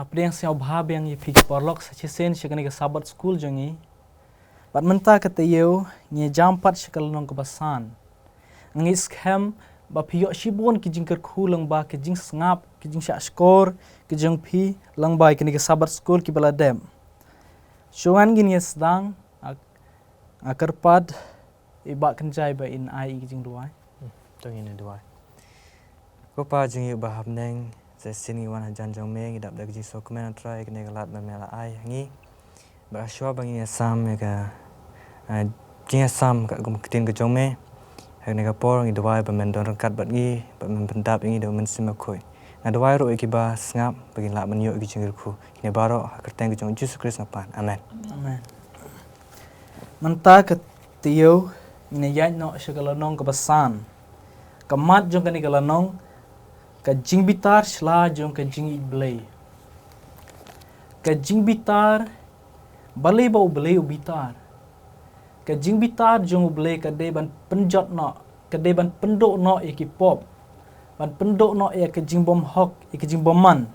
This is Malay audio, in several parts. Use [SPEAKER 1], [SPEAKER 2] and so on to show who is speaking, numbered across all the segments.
[SPEAKER 1] Apa yang saya observe yang ye pergi porlok sachisen shikani ke sabat school jongi. Bat menta kata yeu nye jampat shikal nong kebasan. Ngi scam ba piyok shibon ki jingker kulang ba ke jing sngap ki jing syak skor ki jing pi lang ba kini ke sabat school ki baladem. Shuan gini sedang akar pad ibak kenjai ba in ai ki jing duai.
[SPEAKER 2] Tong ini duai. Ko pa jing yu bahab neng se sini wan jan jong me ngi dap dak ji so komen try kene galat ba mela ai ngi ba shwa ba ngi sam me ka jing sam ka gum kitin ka jong me hak ne ka por ngi duai ba men don kat bat ngi ba men pendap ngi do men sim khoi na duai ro ki ba ngap ba ngi la men yo ki jing khu ne ba ro hak teng ki jong Jesus Christ napan amen
[SPEAKER 1] Amen. Menta ke tiyo ini yan no shikal nong kebasan. Kamat jong kani kalanong ka jing bitar shla jong ka jing iblay. Ka jing bitar balay ba ublay ubitar. Ka jing bitar jong ublay ka day ban penjot no, ka day ban pendok no iki pop. Ban pendok no ka jing bom hok, ka jing bom man.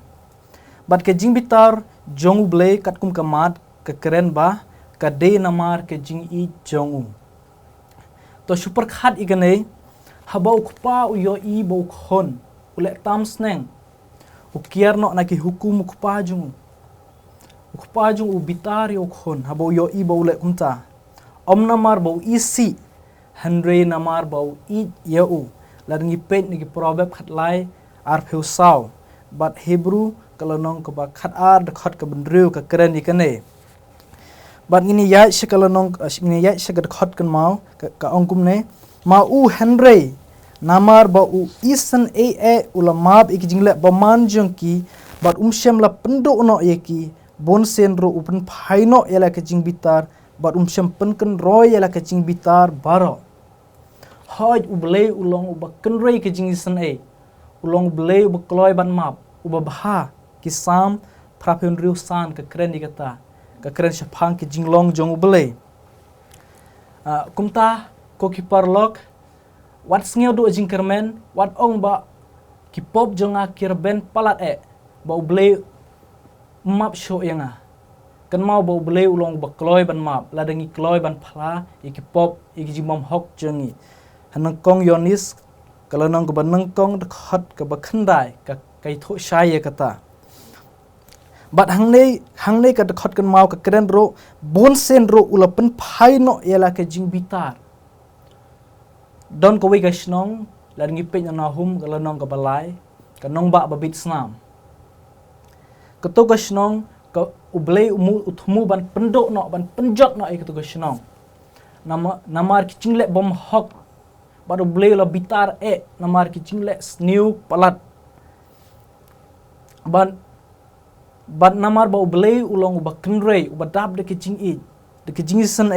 [SPEAKER 1] Bat ka jing bitar jong ublay kat kum kamat ka keren ba ka day namar ka jing i jong u. To super khat ikane habau kupa uyo i bau khon. Ulek tam sneng ukiar no naki hukum ukpajung ubitari ukhon habau yo i bau ulek kumta om namar bau isi Henry namar bau i yau laringi pet niki proverb khatlai ar phusau bat Hebrew kalonong ka ba khat ar de khat ka bendriu ka keren ikane bat ngini ya shikalonong ngini ya shikad khat kan mau ka ongkum ne mau Henry namar ba u isan ulamab iki jingle ba manjong ki bat umshem la pendok no yeki bonsen ro upen phaino yala ke jing bitar bat umshem penken ro yala ke jing bitar baro hoj ublei ulong uba kenrei ke jing isan ulong ublei uba kloy ban map uba bha ki sam prapen riu san ke keren dikata ke keren shapang ke jing long jong ublei kumta ko ki parlok wat sngeu do jing kermen wat ong ba ki pop jonga kirben palat ba ublei map show yanga kan mau ba ublei ulong ba kloy ban map ladangi kloy ban phala iki pop iki jimom hok jongi hanang kong yonis kalonong ka banang kong khat ka ba khandai ka kai tho shai kata bat hangnei ka khat kan mau ka kren ro bonsen ro ulapen phaino yala ka jing bitar don ko wei gasnong lan ngipet na hum kalanong ka balai kanong ba babit snam kato gasnong ka ublei utmu ban pendok no ban penjot no kato gasnong namar ki chingle bom hok ba ublei la bitar namar ki chingle snew palat ban namar ba ublei ulong ba kenrei uba dab de ki jing de ki jing san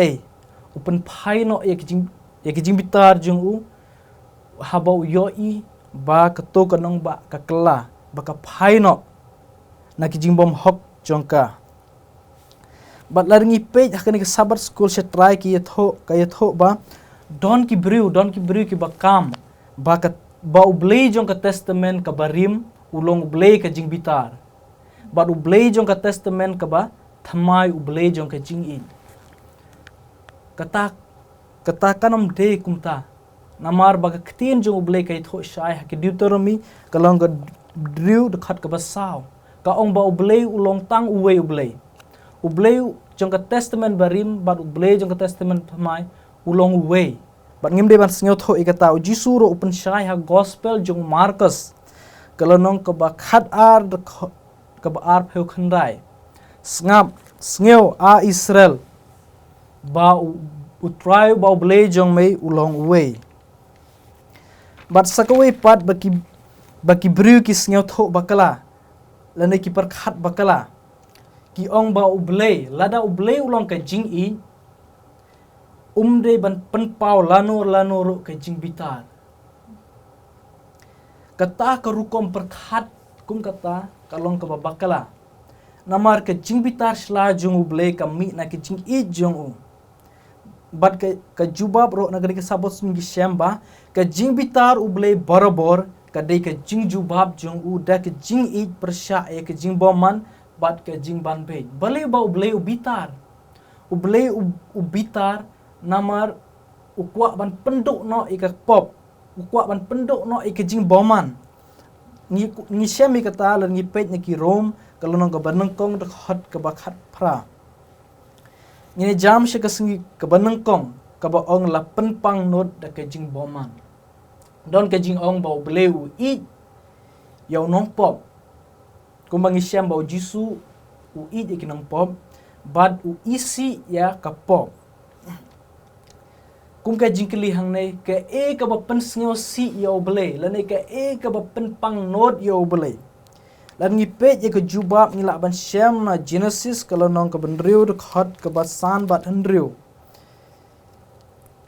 [SPEAKER 1] upen phai no ya ki jing bitar jung u habau yo i ba kato kanong ba ka kela ba ka phaino na ki jing bom hok jongka bat laringi page hakani ka sabat school se try ki yatho ba don ki briu ki ba kam ba ka ba ublei jong ka testament ka barim ulong ublei ka jing bitar ba ublei jong ka testament ka ba thamai ublei jong ka jing i kata kanam de kumta namar baga ktin jong ublei kai tho shai ha ki Deuteronomy kalong ka driu de khat ka basaw ka ong ba ublei ulong tang uwei ublei jong ka testament barim bat ublei jong ka testament phamai ulong uwei bat ngim de ban snyo tho ikata jisu ro open shai ha gospel jong Marcus kalonong ka ba khat ar de ka ba ar pheu khandai ngap snyo a Israel ba utrai ba ublei jong mei ulong uwei bat sakawei pat baki briu ki snyo tho bakala lane ki perkhat bakala ki ong ba ublei lada ublei ulong ka jing i umde ban penpau lano ro ka jing bitar kata ka rukom perkhat kum kata kalong ka bakala namar ka jing bitar shla jong ublei ka mi na ki jing i jong u bat ka jubab ro nagari ka sabot sumgi shamba ka jing bitar ublei barabor ka dei ka jing jubab jong u da ka jing i persha ka jing boman bat ke jing ban be. Bale ba ublei ubitar. Ublei ubitar namar ukwa ban penduk no ika pop. Ukwa ban penduk no ika jing boman. Ngi syami kata lan ngi pej ngi rom kalau nong kabanengkong dek hot kebakat pra. Ngini jam syaka sengi kabanengkong kabaong la penpang not dek jing boman. Don ke jing ong bau bleu I yau nong pop. Kumbang isyam bau jisu u I ikinong pop. Bad u isi ya ka pop. Kung ka jingkeli hang nei ke ka ba pen sngo si yo bele lan ke ka ba pen pang not yo bele lan ngi pe ye ke jubab ngi la ban syam na Genesis kalau nong ka ban riu de khot ka ba san bat han riu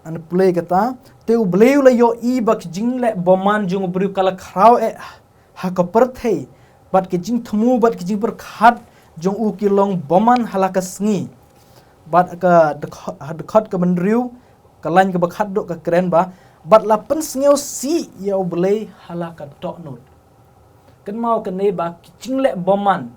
[SPEAKER 1] an play kata te u bele la yo I ba ke jing le boman jung briu kala khrau ha ka perthei bat ke jing thmu bat ke jing per khat jung u ki long boman halaka sngi bat ka de khot ka ban riu kalain ke bakhat dok ke keren ba bat la pen sngew si ya boleh halaka tok not kan mau ke ne ba kicing le boman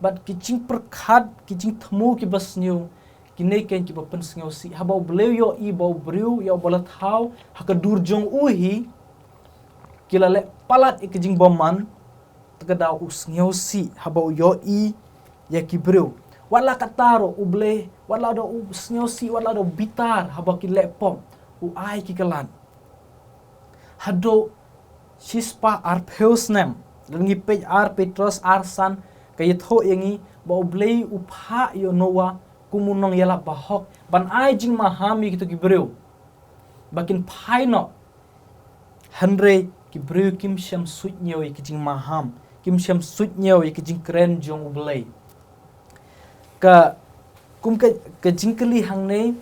[SPEAKER 1] bat kicing perkhat kicing themu ki bas sngew kine ken ki ba pen sngew si ha ba boleh yo I ba briu ya bola thau ha ka dur jong uhi kila le palat I kijing boman tegada u sngew si ha ba yo I ya ki briu wala kataro uble wala do snyosi wala do bitar habaki lepom u ai ki kalan hado sispa arpeusnem lengi pej ar petros arsan kayetho yangi ba uble upha yo noa kumunong yala bahok ban ai jing mahami kitu gibreu bakin phaino hanre gibreu kim sham suitnyo ki jing maham kim sham suitnyo ki jing kren jong uble ka kum ke jingkeli hang nei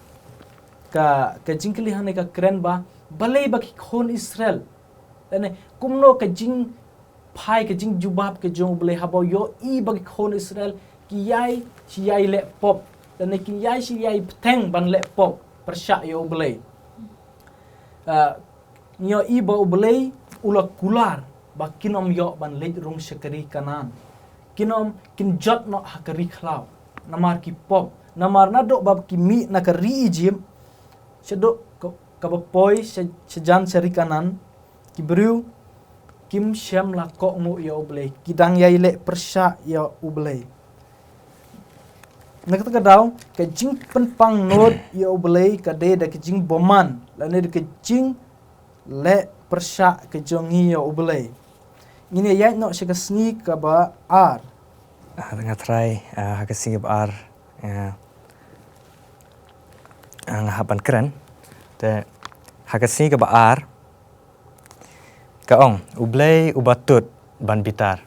[SPEAKER 1] ka jingkeli hang nei ka keren ba balai ba ki khon Israel ane kumno ka jing phai ka jing jubab ke jong balai habo yo I ba ki khon Israel ki yai le pop ane ki yai pteng ban le pop persya yo balai nyo I ba balai ula kular ba kinom yo ban le rung syakari kanan kinom kin jot no hakari khlau namar ki pop namar na dok bab ki mi na ka ri Egypt sedok ka bapoi sejan seri kanan ki briu kim syam la ko mu ya ublei kidang yai le persya ya ublei nak ta daw ka jing penpang not ya ublei ka de da ki jing boman la ne ka jing le persya ke jongi ya ublei ini ya no se ka sni ka ba ar
[SPEAKER 2] Nga try hakasingib ar ang hapan keren te hakasingib ar kaong ublay ubatut ban bitar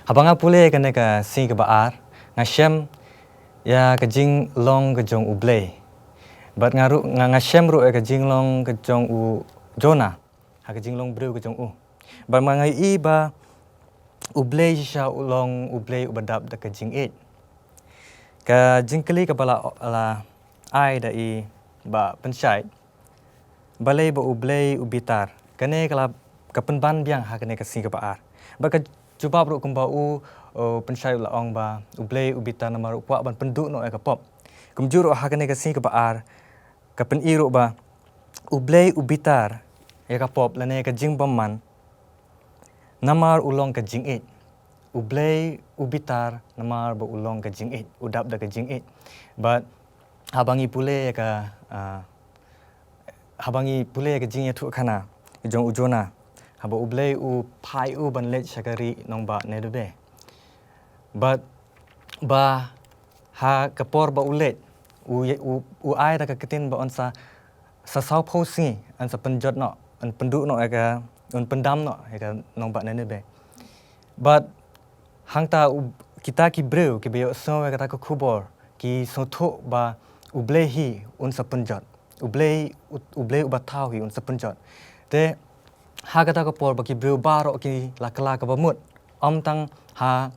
[SPEAKER 2] habanga pule kane ka singib ar nga syem ya kajing long kajong ublay bat ngaru nga syem ru kajing long kajong u Jona hakajing long brew kajong u ban mangai I ba ublay siya ulong ublay ubadap da kajing it ka jingkeli ka bala ala ai da I ba pensyait balay ba ublay ubitar kane kala kapenban biang ha kane kasing ka baar ba ka jubab ru kumba u pensyait la ong ba ublay ubitar na maru kwa ban penduk no ka pop kumjuru ha kane kasing ka baar ka pen iru ba ublay ubitar ya ka pop lane ka jing baman namar ulong ka jing it ublay ubitar namar ba ulong ka jing it udap da ka jing it but habangi pule ka jing tu khana jong ujona haba ublay u pai u ban let shakari nong ba nedbe but ba ha kapor ba ulet u ai da ka ketin ba onsa sa sau phosi an sa penjot no an penduk no ka un pendam no ka nong ba nedbe but hangta kita ki breu ki be so kata ko khubor ki so tho ba ublay hi un sa penjot ublay ubathau hi un sa penjot te ha kata ko por ba ki breu baro ki lakla ka bamut om tang ha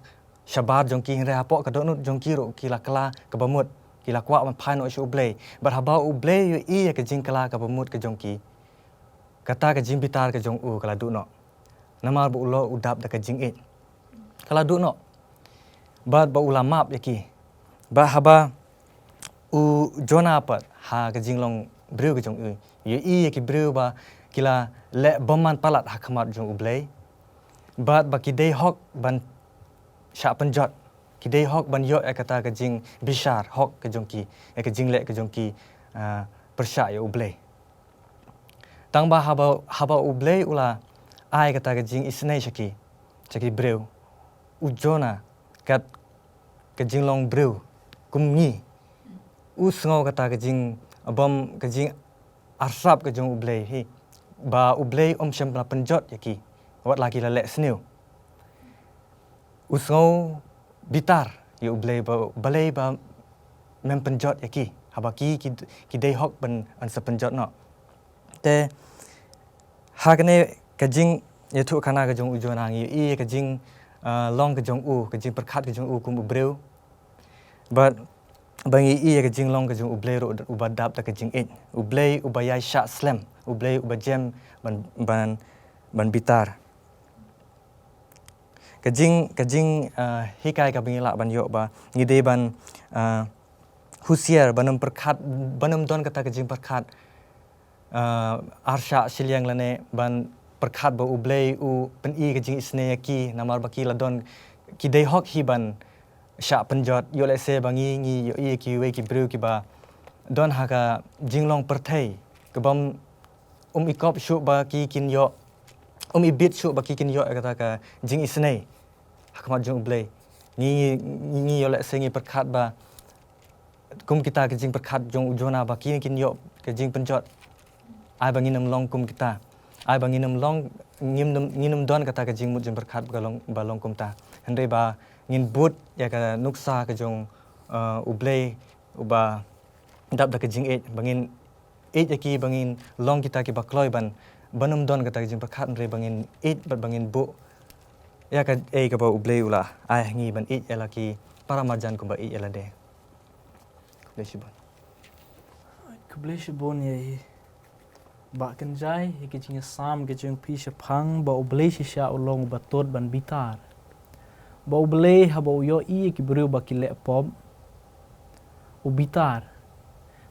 [SPEAKER 2] shabar jong ki re hapo ka donut jong ki ro ki lakla ka bamut ki lakwa man phan no shu ublay but haba ublay i ka jingkala ka bamut ka jong ki kata ka jing bitar ka jong u kala du no namar bu lo udap da ka jing it kala du no Bat ba ulama yaki. Ba haba u jona pat ha ka jinglong breu ka jong i yaki breu ba kila le boman palat ha khamat jong ublei. Bat ba ki dei hok ban sha penjot. Ki dei hok ban yo kata ka jing bishar hok ka jong ki ka jing le ka jong ki persya ya ublei. Tang ba haba ublei ula ai kata ka jing isnei shaki breu. U jona kat ka jinglong breu kum ngi. U sngo kata ka jing bom ka jing arsap ka jong ublei hi. Ba ublei syam la penjot yaki. Wat laki la le sneu. U sngo bitar ya ublei ba balei ba mem penjot yaki. Haba ki dei hok ban an sa penjot no. Te hakne ka jing ya thu kana ka jong u jona ngi ka jing long ka jong u ka jing perkhat ka jong u kum breu. But bangi ka jing long ka jong ublei ro ubadap ta ka jing ublei ubayai sha slam ublei ubajem ban bitar ka jing hikai ka bingila ban yo ba ngide ban husiar banam perkhat banam don kata ka jing perkhat arsha silyang lane ban perkhat ba ublei u pen ka jing isne yaki namar baki ladon ki dei hok hi ban sha penjot yo le se bangi ngi yo ki we ki breu ki ba don ha ka jinglong perthei ka bam ikop shu ba ki kin yo ibit shu ba ki kin yo kata ka jing isne hakmat jong ublei ngi yo le se ngi perkhat ba kum kita ka jing perkhat jong jona ba ki kin yo ka jing penjot ai bangi nam long kum kita ai bangi nam long ngim don kata ka jing mut jong perkhat ba long kum ta handai ba ngin but ya ka nuksa ka jong ublei uba dap da ka jing bangin yaki bangin long kita ki bakloi ban banum don kata ka jing perkhat re bangin bat bangin bu ya ka ka ba ublei ula ai ngi ban ela ki paramarjan ko ba ela de lesibon
[SPEAKER 1] Kubleshibon ye ba kenjai ke jing sam ke jing pi shapang ba ublei sha ulong batot ban bitar. Ba ublei haba yo ki breu ba ki le pom ubitar.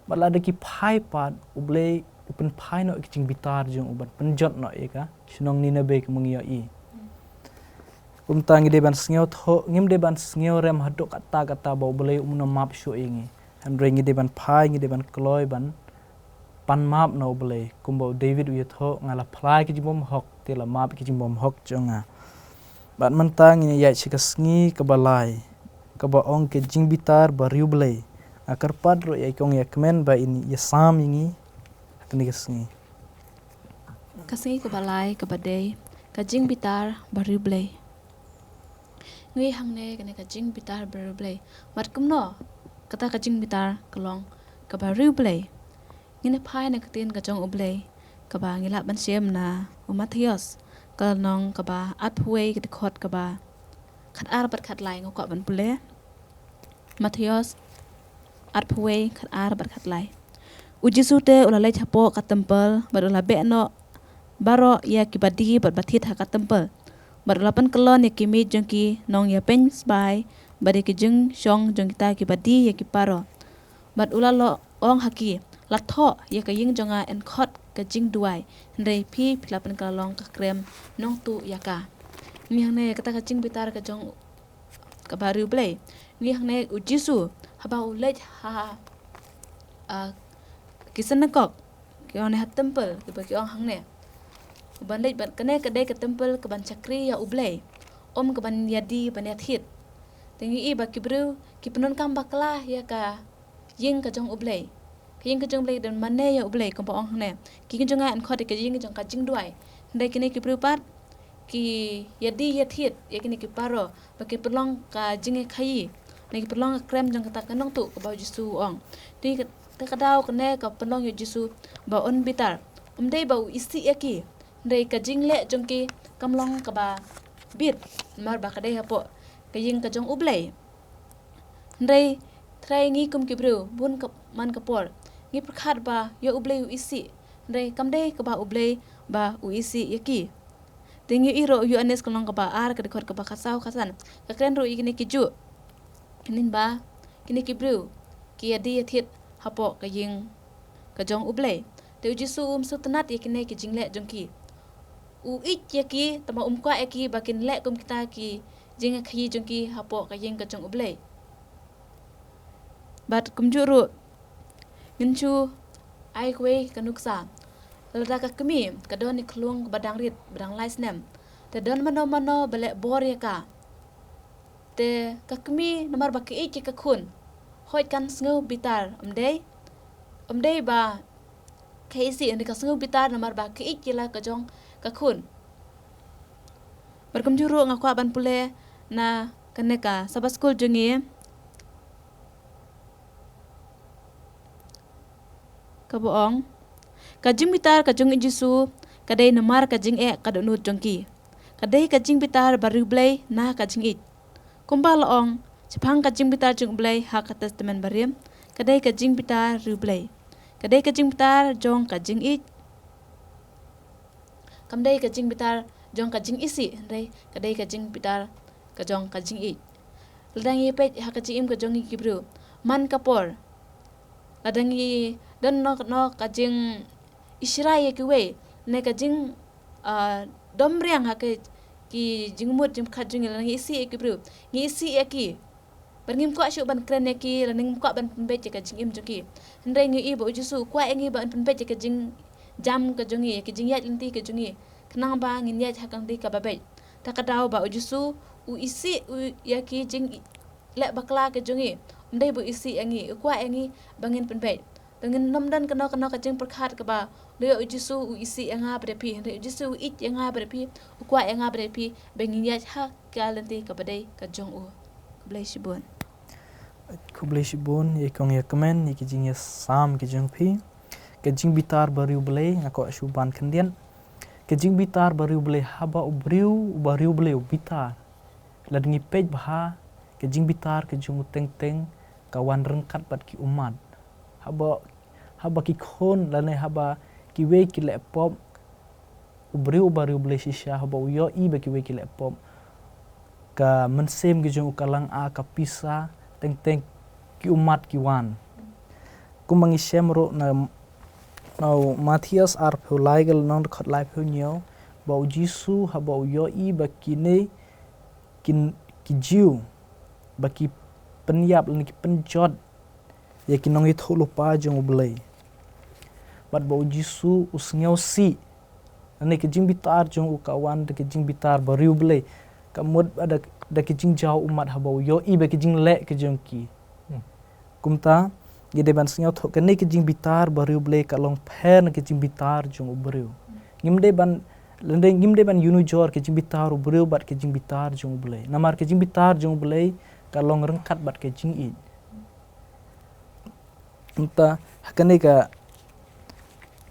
[SPEAKER 1] Ba la de ki pai pat ublei upen pai no ki jing bitar jong uban penjot no ka shnong ni na be ke mung yo tang de ban sngew tho ngim de ban sngew rem hadok kata ba ublei map sho ingi handre ngi de ban pai ngi de ban kloi ban pan map no ublei kumbo David wi tho ngala plai ki jibom hok te la map ki jibom hok jonga. Bat mentang ini yai sikasngi kebalai keba ong ke jing bitar ba riublei akar padro yai kong ya kemen ba ini ya sam ini kini kasngi
[SPEAKER 3] kebalai kebadai ka jing bitar ba riublei ngi hangne kene ka jing bitar ba riublei mat kumno kata ka jing bitar kelong ka ba riublei ngine pai na katin ka jong ublei ka ba ngila ban siem na Matthias ka nong ka ba athuei ka khot ka ba khat ar bat khat lai ngok ban pule Matthias athuei khat ar bat khat lai uji sute ula lai chapo ka temple bar ula be no baro ya ki badi bat bathit ha ka temple bar ula pan kelon ya ki mi jong ki nong ya pen sbai bari ki jeng shong jong kita ki badi ya ki paro bat ula lo ong haki latho ya ka ying jonga en khot ka jing duai ndai phi philapan ka long ka krem nong tu ya ka ngi hangne kata ka jing bitar ka jong ka baru play ngi hangne ujisu haba ulej ha kisan kok ki on ha temple ki ba ki on hangne bandai ban kane ka dai ka temple ka ban chakri ya ublei om ka ban yadi ban yathit tingi ba ki bru ki penon kam bakla ya ka ying ka jong ublei kiying ka jong blei dan mane ya ublei kompo ong ne kiying jonga an khot ka ying jong ka jing duai ndai kini ki prupat ki yadi yathit ya kini ki paro ba ki pelong ka jing khai ne ki pelong krem jong ka kanong tu ka ba jisu ong ti ka kadau ka ne ka pelong yu jisu ba on bitar dei ba isi ya ki ndai ka jing le jong ki kamlong ka ba bit mar ba ka dei hapo ka ying ka jong ublei ndai trai ngi kum ki bru bun ka man ka por ngi prakhat ba yo ublei isi ndai kam dei ka ba ublei ba isi yaki tingi iro yu anes kalong ka ba ar ka dekhot ka ba khasau khasan ka kren ro igni ki ju kinin ba kini kibru ki adi athit hapo ka ying ka jong uble te ujisu su tenat kini ki jingle jongki u ich ki tama kwa ki bakin le kum kita ki jing khi jongki hapo ka ying ka jong uble bat kumjuru nginchu ai kwe kanuksa lada ka kemi kadon ni klung badang rit badang lais nem te don mano bele bor ya ka te ka kemi nomor ba ki ka khun hoi kan sngu bitar amdei ba kaisi andi ka sngu bitar nomor ba ki la ka jong ka khun berkumjuru ngakwa ban pule na kaneka sabas school jungi kaboong kajing bitar kajung ijisu kadai namar kajing kadunut jongki kadai kajing bitar baru blay na kajing it kumba loong sepang kajing bitar jung blay hak testament barim kadai kajing bitar ru blay kadai kajing bitar jong kajing it kamdai kajing bitar jong kajing isi dai kadai kajing bitar kajong kajing it ladangi pet hak kajing kajong kibru man kapor ladangi dan no kajing Israel ki we ne kajing dom riang ha ki jingmut jim kajing ngi isi ki bru ngi isi ki berngim ko asyu ban kren ki laning ko ban pembe ki kajing im joki ndai ngi ibo jusu ko ngi ban pembe ki kajing jam kajungi ki jing yat linti kajungi kenang ba ngin yat hakang di ka babe takadaw ba jusu u isi u ya ki jing le bakla kajungi ndai bu isi ngi ko ngi bangin pembe dengan nomdan kena kajing perkhat ke ba le ujisu u isi anga brepi le ujisu it anga brepi ukwa anga brepi bengin ya ha kalenti ka badai ka jong u blai shibun
[SPEAKER 1] kublai shibun ye kong ye kemen ye kijing ye sam kijing pi kijing bitar baru blai ngako shuban kendian kijing bitar baru blai haba ubriu baru blai bitar ladngi pej baha kijing bitar kijung teng kawan rengkat bat ki umat haba ki khon lane haba ki we ki laptop ubriu baru beli shisha haba uyo i ba ki we ki laptop ka mensem ki jong ukalang a ka pisa teng ki umat ki wan kumangi semro na Matthias ar phulaigal non khot lai phu nyo ba jisu haba uyo i ba ki ne ki jiu ba ki penyap lani ki penjot ya kinong itu lupa jong ublay bat bau jisu usngeu si ane kijing bitar jong ukawan de kijing bitar baru ublay kamud ada kijing jauh umat habau yo i be kijing le kijong ki kumta gede ban sngeu thok kene kijing bitar baru ublay kalong pen kijing bitar jong ubreu ngimde ban yunu jor kijing bitar ubreu bat kijing bitar jong ublay namar kijing bitar jong ublay kalong rengkat bat kijing i entah hakane ka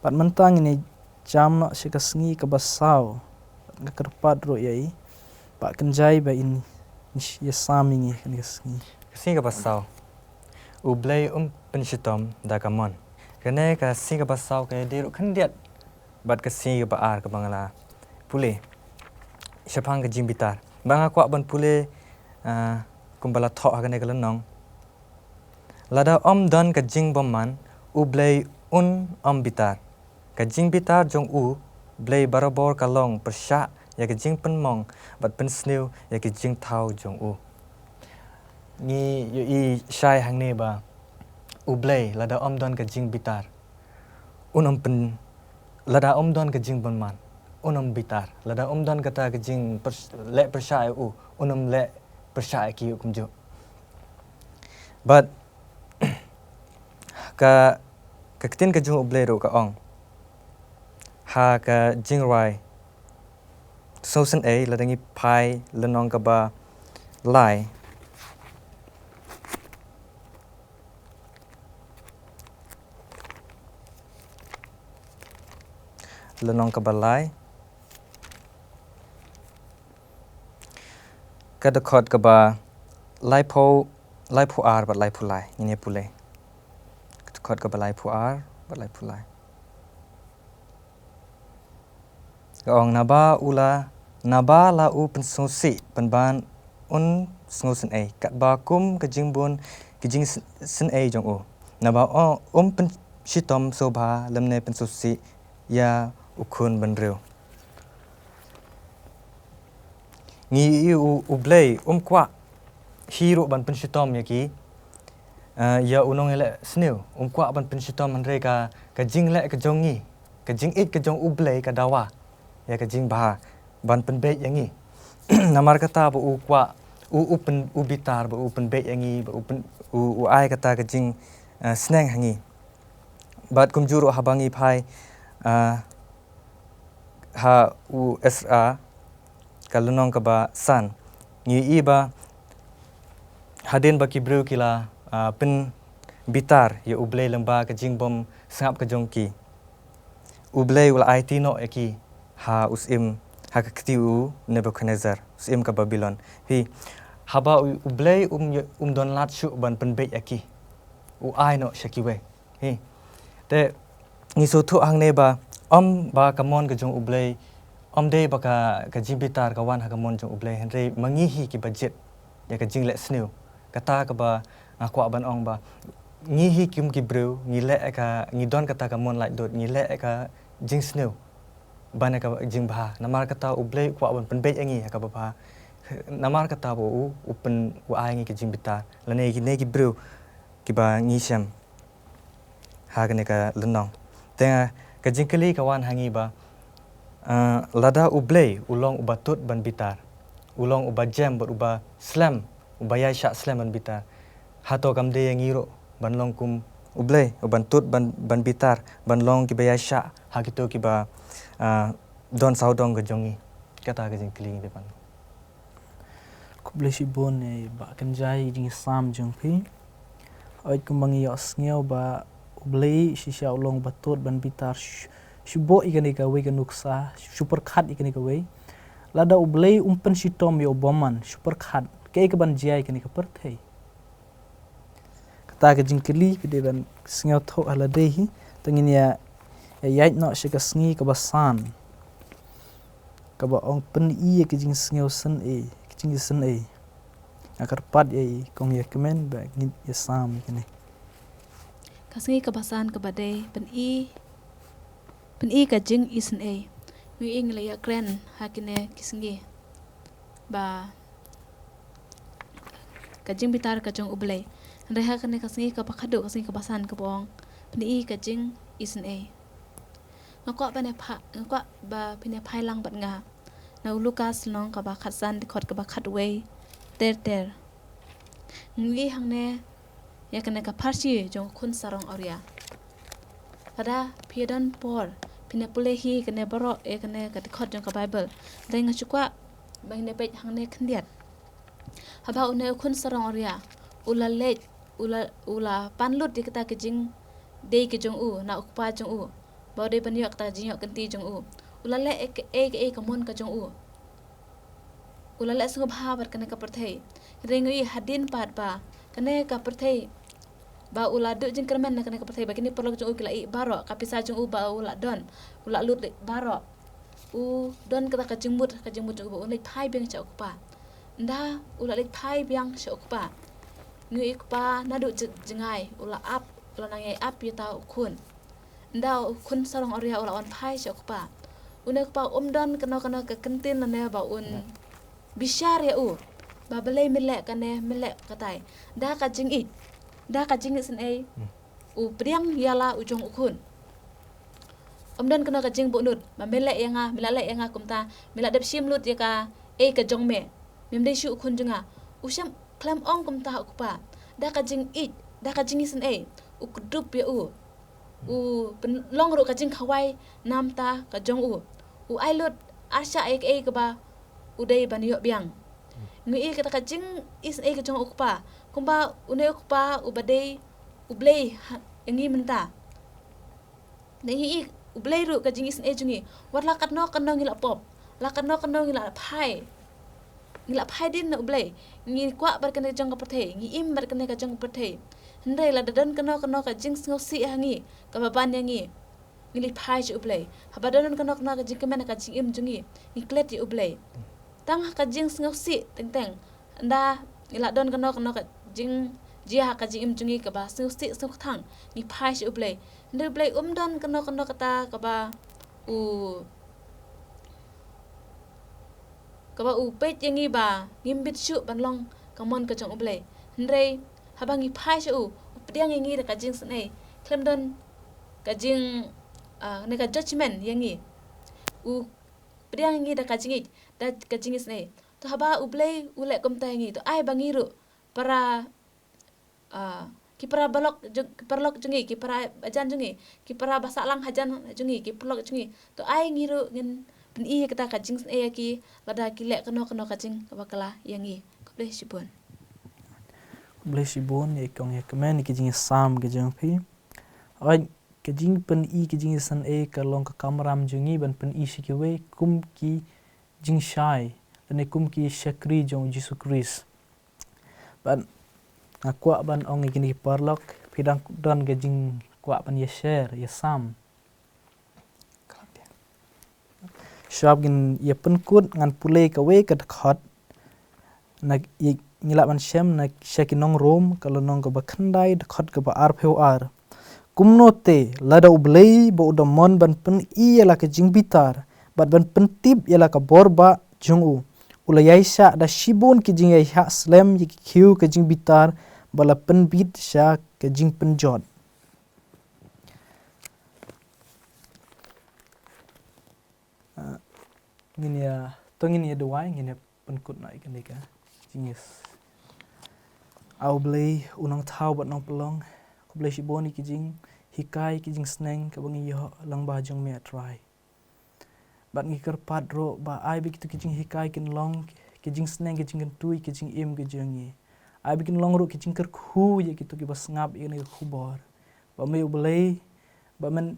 [SPEAKER 1] pat mentang ini jam nak sikasngi ke basau ka kerpat ro yai pak kenjai ba ini ya samingi kan kasngi
[SPEAKER 2] Kasi ka basaw. Ublay penshitom da kamon. Kene ka si ka basaw kaya diru kandiat. Bat kasi ka baar ka bangala. Pule. Syapang ka jimbitar. Banga kwa ban pule kumbala thok kene ka lenong. Lada dan ka jing bomman ublay bitar. Ka jing bitar jong blay barabor kalong persya ya ka jing penmong bat pensniu ya ka jing tau jong Ni yu i syai hang ne ba ublay lada dan ka jing bitar. Pen lada dan ka jing bomman. Bitar. Lada dan kata ka jing le persya le persya ki kumju. But ka ketin ka jung ublay ro ka ong. Ha ka jing rai. Sosen a ladangi pai lenong ka ba lai. Lenong ka ba lai. Ka dekot ka ba lai po ar bat lai pu lai. Ini pulai. Kot ka balai puar balai pulai kaong naba la u pensusi penban sngo sen ai kat ba kum ka jing bun ki jing sen ai jong o na ba pen shitom so ba lam ne pen so si ya ukun ban reu ngi u blay kwa hero ban pen shitom ya ki ya unong ele sneu kwa ban pen shitom man re ka jing le ka jong ngi ka jing it ka jong u blay ka dawa ya ka jing ba ban pen be yang ngi namar kata ba u kwa pen bitar ba pen be yang ngi ba pen ai kata ka jing sneng hangi bat kum juru habangi phai ha u sra kalunong ka ba san ngi iba hadin ba kibru kila pen bitar ya ublay lamba ka jing bom sangap ka jongki ublay ul it no eki ha usim ha ka ktiu Nebuchadnezzar usim ka Babylon hi haba ublay don lat shu ban pen be eki u ai no shakiwe hi te ni so thu ang ne ba ba kamon ka jong ublay de ba ka jing bitar ka wan ha kamon jong ublay henry mangi hi ki budget ya ka jing le snew kata ka ba ngakwa ban ong ba ngi hi kim ki bru ngi le ka ngi don kata ka mon like dot ngi le ka jing snew ban ka jing ba namar kata ublay kwa ban pen be angi ka ba namar kata bo pen u ai ngi ki jing bitar la ne ki bru ki ba ngi sham ha ka ne ka lunong te ka jing kali ka wan hangi ba lada ublay ulong ubatut ban bitar ulong uba jam but uba slam ubaya syak slam ban bitar hato kamde yang iro ban long kum ublay uban tut ban bitar ban long ki baya syak ha gitu ki ba don saudong ke jongi kata ke jing kling depan
[SPEAKER 1] kublay si bon ba kanjai jing sam jong pi oi kumangi yos ngeu ba ublay si sya ulong batut ban bitar shubo ikani ka we kanuksa super khat ikani ka we lada ublay umpen shitom yo boman super khat ke ban jai ikani ka perthei kata ka jingkeli pide ban sngeu tho ala dehi tangin ya yait no shika sngi ka basan ka ba ong pen i ke jing sngeu sen e ke jing sen e akar pat e kong ya kemen ba ngin ya sam ikani
[SPEAKER 3] Kasingi kebasan kebadai pen i ka jing isen a ngi ing le ya kren hakine kisingi ba ka jing bitar ka jong ublay ndai hakane kasingi ka pakhadu kasingi kebasan ka bong pen i ka jing isen a ngakwa ba pine phai lang bat nga na lukas long ka ba khatsan khot ka ba khatway ter ngi hangne ya kene ka parsi jong khun sarong orya pada piadan por pine pule hi kene baro e kene ka khot jong ka bible dai nga chukwa bang ne pej hangne khndiat haba une khun sarong orya ula panlut di kita kejing dei ke jong u na ukpa jong u ba dei pan yok ta jing yok kenti jong u ula le e ka mon ka jong u ula le sung bha bar kene ka perthei rengi hadin pat ba kene ka perthei ba ula du jing kermen na kene ka perthei ba kini perlu jong u kila i baro ka pisa jong u ba ula don ula lut baro u don kata ka jingmut jong u ba unai phai beng cha ukpa nda ula le phai biang cha ukpa ngi ukpa na du jingai ula nangai ap yata ukun nda ukun sarong orya ula on phai cha ukpa unai ukpa don kena ka kentin na ba un bisyar ya u ba belai melek kane melek katai da ka jing sen ai u priang yala ujong ukun dan kena ka jing bunut ma melek yanga kumta melek dep sim lut ya ka ka jong me memde shu ukun junga usyam klam ong kumta ukpa da ka jing sen ai u kudup ya u long ru ka jing khawai namta ka jong u ai lut asya ka ba udai ban yo biang ngi kata ka jing is ka jong ukpa kumba une ukpa ubadei ublei ngi menta nei ublei ru ka jing is jungi warla katno ngila pop la katno ngila phai din na ublei ngi kwa bar kana jong ka perthei ngi im bar kana ka jong perthei ndai la dadan kano ka jing ngosi hangi ka baban yangi ngili phai ju ublei habadan kano ka jing kemena ka jing im jungi ngi klet ju ublei tang ka jing ngosi teng nda ila don kano ka jing jia ka jing im jungi ka ba su sti su thang ni phai shi ublei nde blei don kano kata ka ba u pet yangi ba ngimbit shu banlong kamon ka jong ublei ndrei habangi phai shu pediang yangi da ka jing snei klem don ka jing ne ka judgment yangi pediang yangi da ka jing snei to haba ublei ule kom ta yangi to ai bangi ru para ki para balok perlok jungi ki para ajan jungi ki para basalang hajan jungi ki perlok jungi to ai ngiru ngin pen i kata ka jing snei ki pada ki lek kano ka jing bakala yangi koble sibon
[SPEAKER 1] Boleh sibon ya kong ya kemen ke jing sam ke jing pi. Oi ke jing pen i ke jing san ka long ka kamram jungi ban pen i shikewe kum ki jing shai dan kum ki shakri jong Jesus Christ. Ban akwa ban ong ikini parlok pidang dan ke jing kwa ban ya share ya sam. Shab gin ya pen kut ngan pule ka we ka khot na ngila ban shem na shakinong rom kalau nong ka bakhandai khot ka ba ar kumnote lada ublei bo udamon ban pen i yala ka jing bitar bat ban pentip yala ka borba jungu ula yaisha da shibun ki jing yaisha slam yiki khiu ka jing bitar bala pen bit sha ka jing pen jod ngin ya duai ngin ya pen kut na ikan deka jingis au blei unang thau bat nong pelong ko blei shiboni ki jing hikai ki jing sneng ka bangi yo lang ba jong me try bat ngi ker pat ro ba ai bi ki jing hikai kin long ki jing sneng ki jing tui ki jing im ki jing ai bi kin long ro ki jing ker khu ye ki ki bas ngap ini khubor ba me blei ba men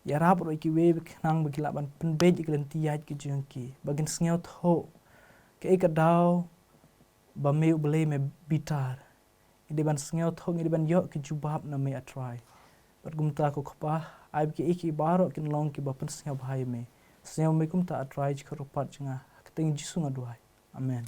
[SPEAKER 1] ya rap ro ki we nang ba ki ban pen be ki len tiat ki jing ki bagin sngew tho ke ka dau ba me blei me bitar ide ban sngew thong ide ban yo ki jubab na me atrai bat gumta ko khpa ai ki iki baro kin long ki ba pen sngew bhai me sngew me gumta atrai khro pat chinga ting jisu ngaduai amen